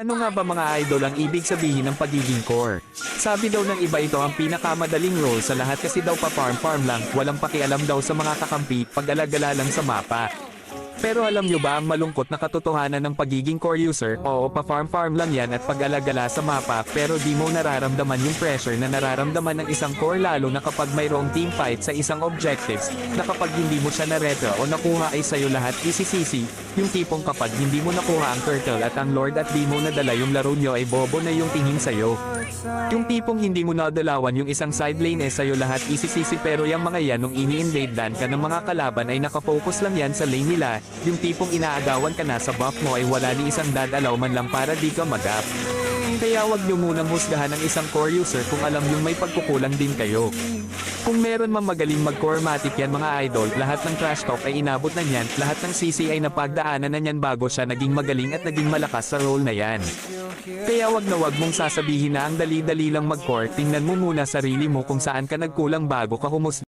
Ano nga ba mga idol ang ibig sabihin ng pagiging core? Sabi daw ng iba ito ang pinakamadaling role sa lahat kasi daw pa-farm lang, walang pakialam daw sa mga kakampi, pag-alagala lang sa mapa. Pero alam nyo ba ang malungkot na katotohanan ng pagiging core user? Oo, pa-farm lang yan at pag-alagala sa mapa, pero di mo nararamdaman yung pressure na nararamdaman ng isang core lalo na kapag mayroong team fight sa isang objectives, na kapag hindi mo siya naretro o nakuha ay sayo lahat isisisi, yung tipong kapag hindi mo nakuha ang turtle at ang lord at di mo nadala yung laro nyo ay bobo na yung tingin sayo. Yung tipong hindi mo nadalawan yung isang side lane sayo lahat isisisi pero yung mga yan nung ini-invade dan ka ng mga kalaban ay nakafocus lang yan sa lane nila, yung tipong inaagawan ka na sa buff mo ay wala ni isang dadalaw man lang para di ka mag-up. Kaya wag nyo munang husgahan ng isang core user kung alam yung may pagkukulang din kayo. Kung meron mang magaling mag-core matic yan mga idol, lahat ng trash talk ay inabot na niyan, lahat ng CC ay napagdaanan na niyan bago siya naging magaling at naging malakas sa role na yan. Kaya wag na wag mong sasabihin na ang dali-dali lang mag-core, tingnan mo muna sarili mo kung saan ka nagkulang bago ka humusga.